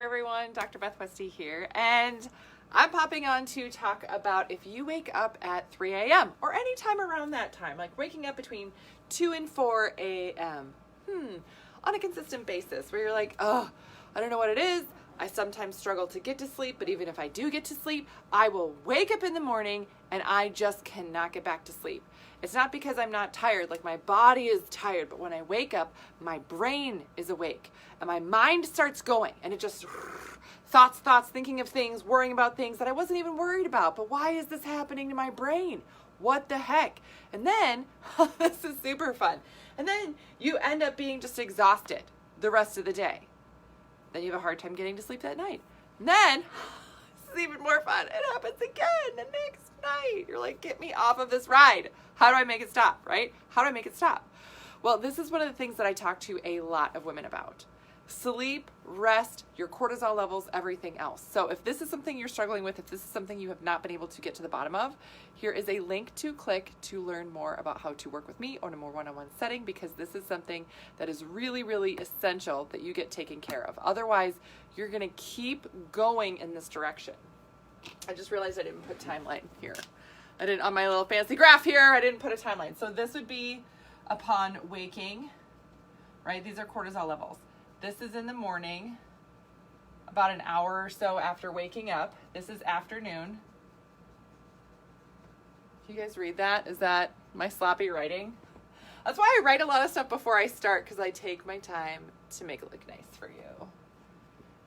Everyone, Dr. Beth Westy here, and I'm popping on to talk about if you wake up at 3 a.m. or any time around that time, like waking up between 2 and 4 a.m. On a consistent basis, where you're like, oh, I don't know what it is. I sometimes struggle to get to sleep, but even if I do get to sleep, I will wake up in the morning and I just cannot get back to sleep. It's not because I'm not tired, like my body is tired, but when I wake up, my brain is awake and my mind starts going and it just thoughts, thinking of things, worrying about things that I wasn't even worried about. But why is this happening to my brain? What the heck? And then, this is super fun. And then you end up being just exhausted the rest of the day. Then you have a hard time getting to sleep that night. And then, this is even more fun. It happens again the next night. You're like, get me off of this ride. How do I make it stop, right? How do I make it stop? Well, this is one of the things that I talk to a lot of women about. Sleep, rest, your cortisol levels, everything else. So if this is something you're struggling with, if this is something you have not been able to get to the bottom of, here is a link to click to learn more about how to work with me on a more one-on-one setting, because this is something that is really, really essential that you get taken care of. Otherwise, you're going to keep going in this direction. I just realized I didn't put timeline here. I didn't, on my little fancy graph here, I didn't put a timeline. So this would be upon waking, right? These are cortisol levels. This is in the morning, about an hour or so after waking up. This is afternoon. Do you guys read that? Is that my sloppy writing? That's why I write a lot of stuff before I start, because I take my time to make it look nice for you.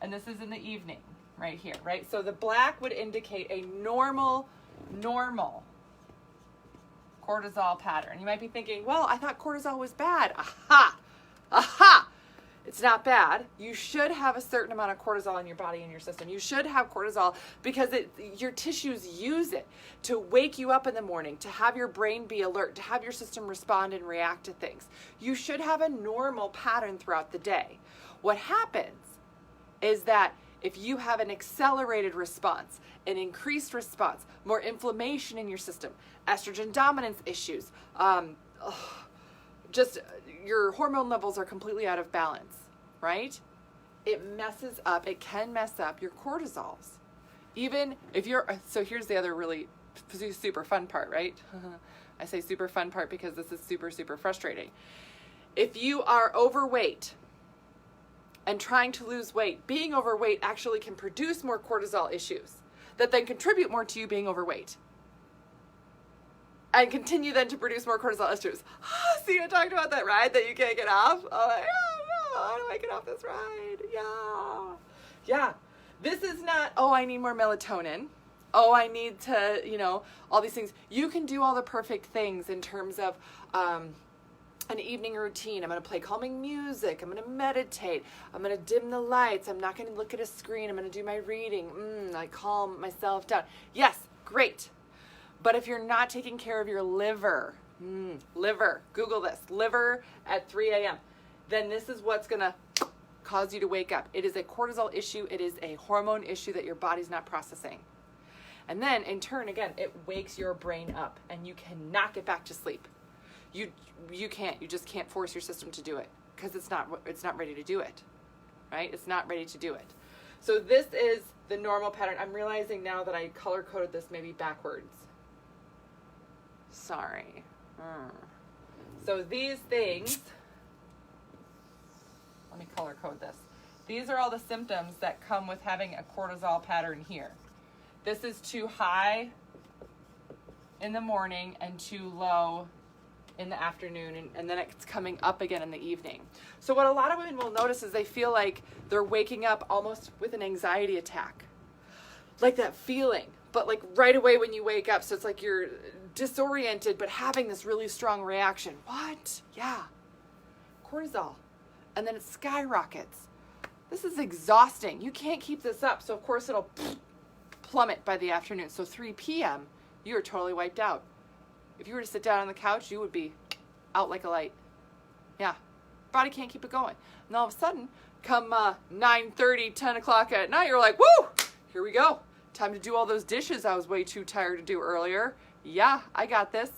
And this is in the evening, right here, right? So the black would indicate a normal cortisol pattern. You might be thinking, well, I thought cortisol was bad. Aha! It's not bad. You should have a certain amount of cortisol in your body and your system. You should have cortisol because your tissues use it to wake you up in the morning, to have your brain be alert, to have your system respond and react to things. You should have a normal pattern throughout the day. What happens is that if you have an accelerated response, an increased response, more inflammation in your system, estrogen dominance issues, just your hormone levels are completely out of balance, right? It messes up, it can mess up your cortisols. Even if so here's the other really super fun part, right? I say super fun part because this is super, super frustrating. If you are overweight and trying to lose weight, being overweight actually can produce more cortisol issues that then contribute more to you being overweight. And continue then to produce more cortisol issues. See, I talked about that ride that you can't get off. Oh, no, how do I get off this ride? Yeah. This is not, oh, I need more melatonin. Oh, I need to, all these things. You can do all the perfect things in terms of an evening routine. I'm going to play calming music. I'm going to meditate. I'm going to dim the lights. I'm not going to look at a screen. I'm going to do my reading. I calm myself down. Yes, great. But if you're not taking care of your liver, Google this, liver at 3 a.m., then this is what's going to cause you to wake up. It is a cortisol issue. It is a hormone issue that your body's not processing. And then, in turn, again, it wakes your brain up, and you cannot get back to sleep. You can't. You just can't force your system to do it because it's not ready to do it, right? It's not ready to do it. So this is the normal pattern. I'm realizing now that I color-coded this maybe backwards. Sorry. So these things, let me color code this. These are all the symptoms that come with having a cortisol pattern here. This is too high in the morning and too low in the afternoon, and then it's coming up again in the evening. So what a lot of women will notice is they feel like they're waking up almost with an anxiety attack. Like that feeling, but like right away when you wake up. So it's like you're disoriented, but having this really strong reaction. What? Yeah. Cortisol. And then it skyrockets. This is exhausting. You can't keep this up. So of course it'll plummet by the afternoon. So 3 p.m., you're totally wiped out. If you were to sit down on the couch, you would be out like a light. Yeah. Body can't keep it going. And all of a sudden, come 9:30, 10 o'clock at night, you're like, woo, here we go. Time to do all those dishes I was way too tired to do earlier. Yeah, I got this.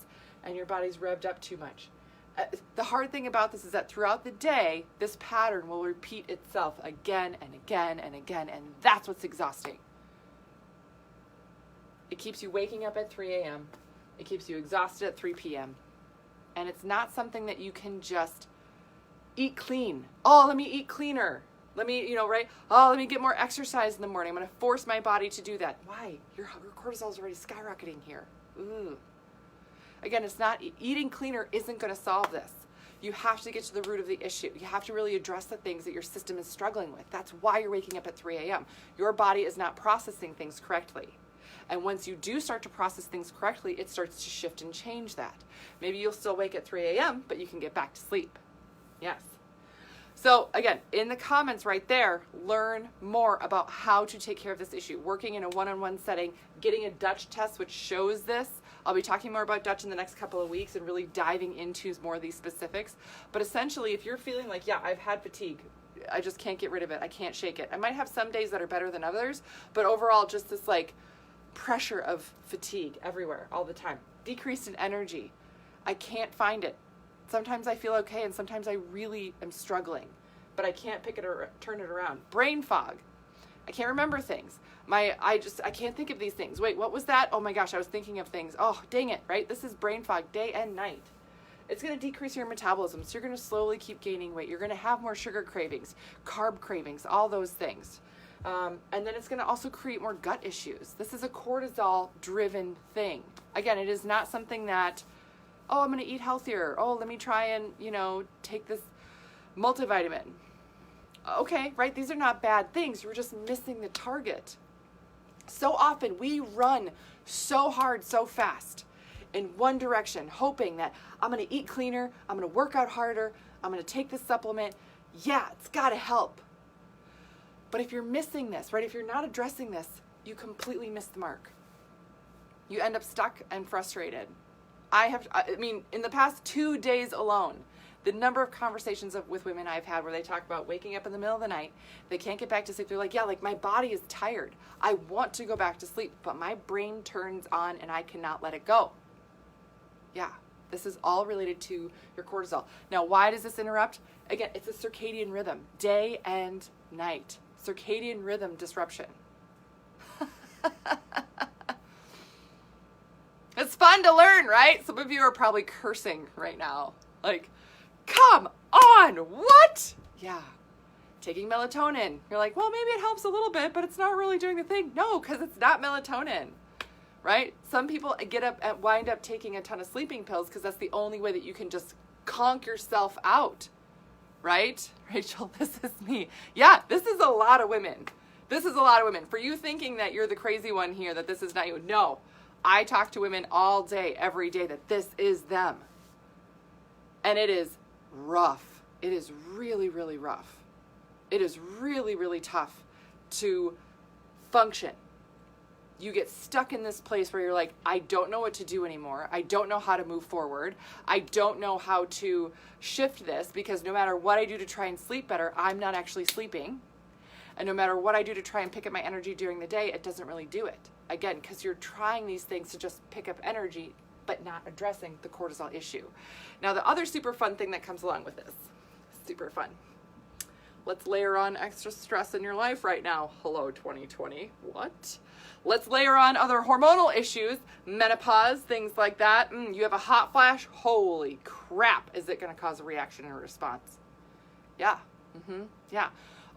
And your body's revved up too much. The hard thing about this is that throughout the day, this pattern will repeat itself again and again and again, and that's what's exhausting. It keeps you waking up at 3 a.m. It keeps you exhausted at 3 p.m. And it's not something that you can just eat clean. Oh, let me eat cleaner. Let me, right? Oh, let me get more exercise in the morning. I'm going to force my body to do that. Why? Your cortisol is already skyrocketing here. Ooh. Again, it's not, eating cleaner isn't going to solve this. You have to get to the root of the issue. You have to really address the things that your system is struggling with. That's why you're waking up at 3 a.m. Your body is not processing things correctly. And once you do start to process things correctly, it starts to shift and change that. Maybe you'll still wake at 3 a.m., but you can get back to sleep. Yes. So again, in the comments right there, learn more about how to take care of this issue. Working in a one-on-one setting, getting a Dutch test which shows this. I'll be talking more about Dutch in the next couple of weeks and really diving into more of these specifics. But essentially, if you're feeling like, yeah, I've had fatigue, I just can't get rid of it, I can't shake it. I might have some days that are better than others, but overall just this like pressure of fatigue everywhere all the time. Decreased in energy. I can't find it. Sometimes I feel okay and sometimes I really am struggling, but I can't turn it around. Brain fog. I can't remember things. I can't think of these things. Wait, what was that? Oh my gosh, I was thinking of things. Oh, dang it, right? This is brain fog day and night. It's going to decrease your metabolism, so you're going to slowly keep gaining weight. You're going to have more sugar cravings, carb cravings, all those things. And then it's going to also create more gut issues. This is a cortisol-driven thing. Again, it is not something that, oh, I'm going to eat healthier. Oh, let me try and, take this multivitamin. Okay, right? These are not bad things. You're just missing the target. So often we run so hard, so fast in one direction, hoping that I'm going to eat cleaner, I'm going to work out harder, I'm going to take this supplement. Yeah, it's got to help. But if you're missing this, right? If you're not addressing this, you completely miss the mark. You end up stuck and frustrated. In the past 2 days alone, the number of conversations with women I've had where they talk about waking up in the middle of the night, they can't get back to sleep. They're like, yeah, like my body is tired. I want to go back to sleep, but my brain turns on and I cannot let it go. Yeah, this is all related to your cortisol. Now, why does this interrupt? Again, it's a circadian rhythm, day and night. Circadian rhythm disruption. It's fun to learn, right? Some of you are probably cursing right now. Like, come on, what? Yeah, taking melatonin. You're like, well, maybe it helps a little bit, but it's not really doing the thing. No, because it's not melatonin, right? Some people wind up taking a ton of sleeping pills because that's the only way that you can just conk yourself out, right? Rachel, this is me. Yeah, this is a lot of women. This is a lot of women. For you thinking that you're the crazy one here, that this is not you. No, I talk to women all day, every day, that this is them. And it is rough. It is really, really rough. It is really, really tough to function. You get stuck in this place where you're like, I don't know what to do anymore. I don't know how to move forward. I don't know how to shift this because no matter what I do to try and sleep better, I'm not actually sleeping. And no matter what I do to try and pick up my energy during the day, it doesn't really do it. Again, because you're trying these things to just pick up energy, but not addressing the cortisol issue. Now, the other super fun thing that comes along with this, super fun. Let's layer on extra stress in your life right now. Hello, 2020. What? Let's layer on other hormonal issues, menopause, things like that. You have a hot flash. Holy crap. Is it going to cause a reaction and a response? Yeah. Yeah.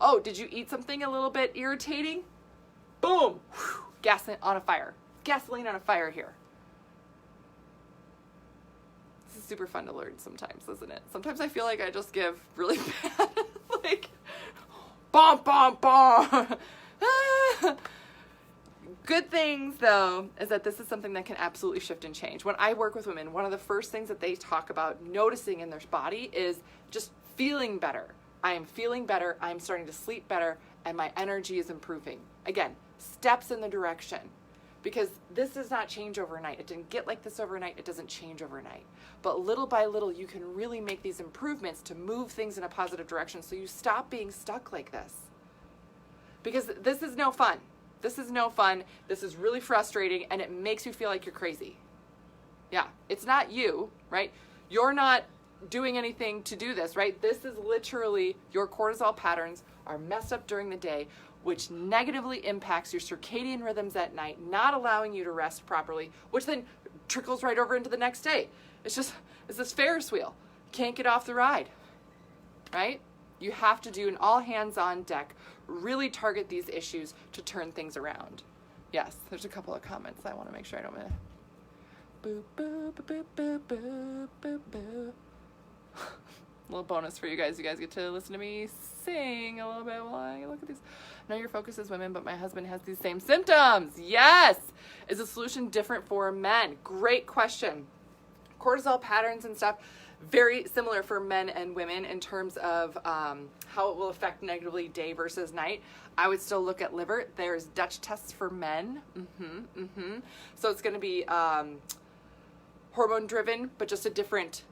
Oh, did you eat something a little bit irritating? Boom. Whew. Gasoline on a fire. Gasoline on a fire here. This is super fun to learn sometimes, isn't it? Sometimes I feel like I just give really bad, like, bomb, bomb, bomb. Good things, though, is that this is something that can absolutely shift and change. When I work with women, one of the first things that they talk about noticing in their body is just feeling better. I am feeling better, I'm starting to sleep better, and my energy is improving. Again, steps in the direction. Because this does not change overnight. It didn't get like this overnight. It doesn't change overnight. But little by little, you can really make these improvements to move things in a positive direction so you stop being stuck like this. Because this is no fun. This is no fun. This is really frustrating, and it makes you feel like you're crazy. Yeah, it's not you, right? You're not doing anything to do this, right? This is literally your cortisol patterns are messed up during the day, which negatively impacts your circadian rhythms at night, not allowing you to rest properly, which then trickles right over into the next day. It's this Ferris wheel. Can't get off the ride, right? You have to do an all hands on deck, really target these issues to turn things around. Yes, there's a couple of comments I want to make sure I don't miss. Boo, boo, boo, boo, boo, boo, boo, boo. Little bonus for you guys. You guys get to listen to me sing a little bit while I look at these. Know your focus is women, but my husband has these same symptoms. Yes. Is the solution different for men? Great question. Cortisol patterns and stuff, very similar for men and women in terms of how it will affect negatively day versus night. I would still look at liver. There's Dutch tests for men. So it's going to be hormone driven, but just a different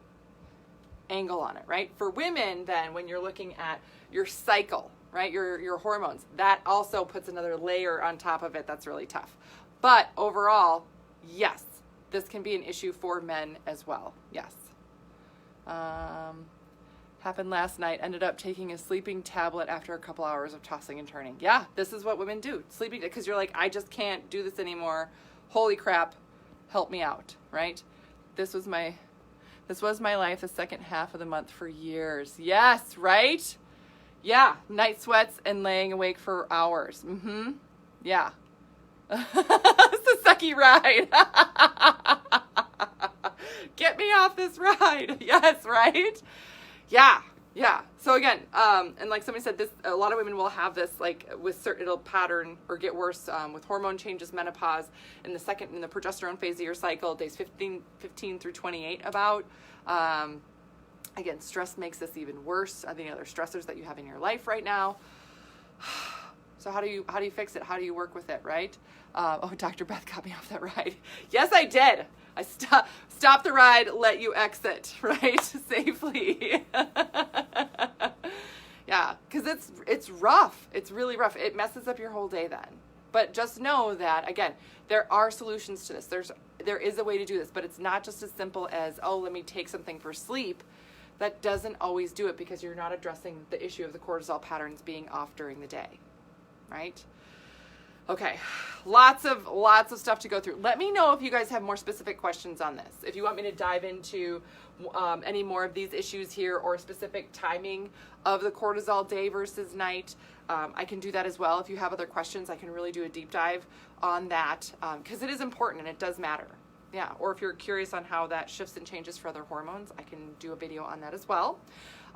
angle on it, right? For women, then, when you're looking at your cycle, right, your hormones, that also puts another layer on top of it that's really tough. But overall, yes, this can be an issue for men as well. Yes. Happened last night. Ended up taking a sleeping tablet after a couple hours of tossing and turning. Yeah, this is what women do. Sleeping, because you're like, I just can't do this anymore. Holy crap, help me out, right? This was my life the second half of the month for years. Yes, right? Yeah, night sweats and laying awake for hours. Yeah. It's a sucky ride. Get me off this ride. Yes, right? Yeah. So again, and like somebody said, this, a lot of women will have this, like with certain, it'll pattern or get worse with hormone changes, menopause, in the progesterone phase of your cycle, days 15 through 28 about. Again, stress makes this even worse. The other stressors that you have in your life right now. So how do you fix it? How do you work with it, right? Dr. Beth got me off that ride. Yes, I did. I stopped the ride, let you exit, right? Safely. Yeah, because it's rough. It's really rough. It messes up your whole day then. But just know that, again, there are solutions to this. There is a way to do this, but it's not just as simple as, let me take something for sleep. That doesn't always do it because you're not addressing the issue of the cortisol patterns being off during the day, right? Okay, lots of stuff to go through. Let me know if you guys have more specific questions on this. If you want me to dive into any more of these issues here or specific timing of the cortisol day versus night, I can do that as well. If you have other questions, I can really do a deep dive on that because it is important and it does matter. Yeah, or if you're curious on how that shifts and changes for other hormones, I can do a video on that as well.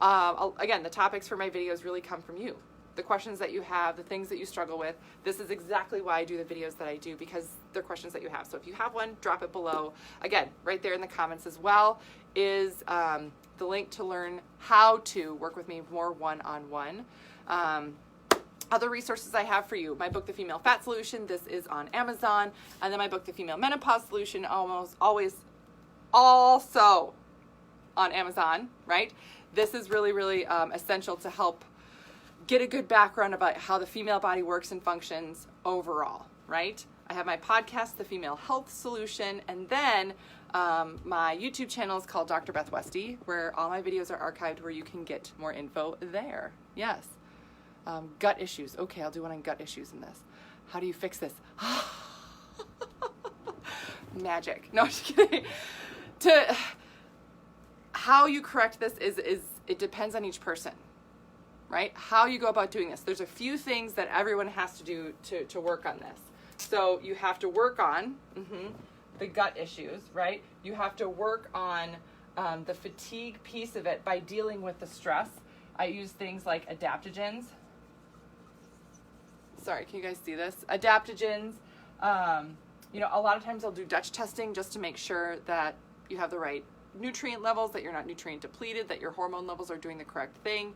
Again, the topics for my videos really come from you. The questions that you have, the things that you struggle with. This is exactly why I do the videos that I do, because they're questions that you have. So if you have one, drop it below. Again, right there in the comments as well is the link to learn how to work with me more one-on-one. Other resources I have for you, my book, The Female Fat Solution, this is on Amazon. And then my book, The Female Menopause Solution, almost always also on Amazon, right? This is really, really essential to help get a good background about how the female body works and functions overall, right? I have my podcast, The Female Health Solution, and then my YouTube channel is called Dr. Beth Westy, where all my videos are archived where you can get more info there. Yes. Gut issues. Okay, I'll do one on gut issues in this. How do you fix this? Magic. No, I'm just kidding. How you correct this is it depends on each person, right? How you go about doing this. There's a few things that everyone has to do to work on this. So you have to work on the gut issues, right? You have to work on the fatigue piece of it by dealing with the stress. I use things like adaptogens. Sorry, can you guys see this? Adaptogens. A lot of times I'll do Dutch testing just to make sure that you have the right nutrient levels, that you're not nutrient depleted, that your hormone levels are doing the correct thing.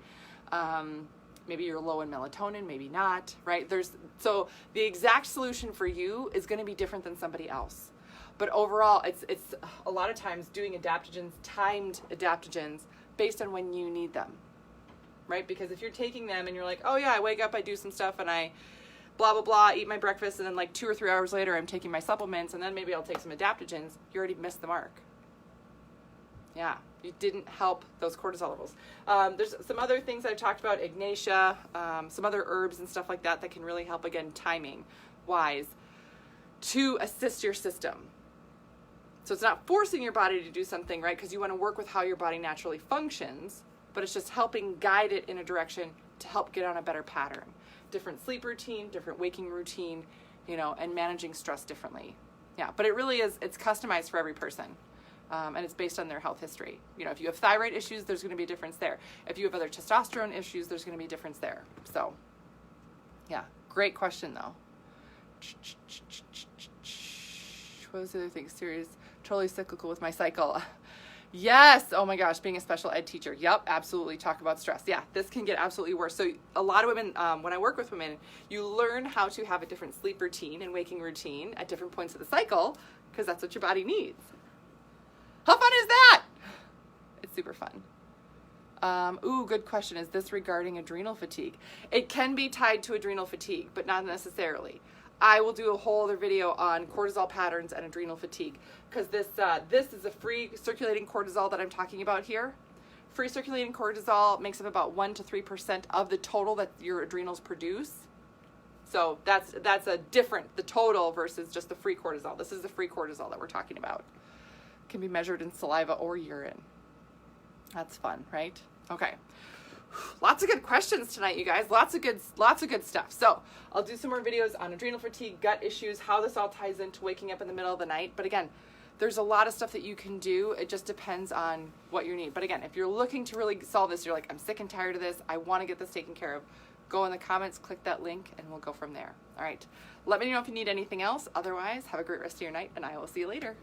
Maybe you're low in melatonin, maybe not, right? So the exact solution for you is going to be different than somebody else. But overall, it's a lot of times doing adaptogens, timed adaptogens, based on when you need them, right? Because if you're taking them and you're like, oh yeah, I wake up, I do some stuff, and I blah, blah, blah, eat my breakfast, and then like 2 or 3 hours later, I'm taking my supplements, and then maybe I'll take some adaptogens, you already missed the mark. Yeah. You didn't help those cortisol levels. There's some other things I've talked about, Ignatia, some other herbs and stuff like that can really help, again, timing wise, to assist your system. So it's not forcing your body to do something, right? Because you want to work with how your body naturally functions, but it's just helping guide it in a direction to help get on a better pattern. Different sleep routine, different waking routine, and managing stress differently. Yeah, but it really is, it's customized for every person. And it's based on their health history. If you have thyroid issues, there's going to be a difference there. If you have other testosterone issues, there's going to be a difference there. So, yeah, great question though. What was the other thing? Serious, totally cyclical with my cycle. Yes. Oh my gosh, being a special ed teacher. Yep, absolutely. Talk about stress. Yeah, this can get absolutely worse. So a lot of women, when I work with women, you learn how to have a different sleep routine and waking routine at different points of the cycle, because that's what your body needs. How fun is that? It's super fun. Good question. Is this regarding adrenal fatigue? It can be tied to adrenal fatigue, but not necessarily. I will do a whole other video on cortisol patterns and adrenal fatigue, because this is a free circulating cortisol that I'm talking about here. Free circulating cortisol makes up about 1 to 3% of the total that your adrenals produce. So that's a different, the total versus just the free cortisol. This is the free cortisol that we're talking about. Can be measured in saliva or urine. That's fun, right? Okay. Lots of good questions tonight, you guys. Lots of good stuff. So I'll do some more videos on adrenal fatigue, gut issues, how this all ties into waking up in the middle of the night. But again, there's a lot of stuff that you can do. It just depends on what you need. But again, if you're looking to really solve this, you're like, I'm sick and tired of this, I want to get this taken care of, go in the comments, click that link, and we'll go from there. All right. Let me know if you need anything else. Otherwise, have a great rest of your night, and I will see you later.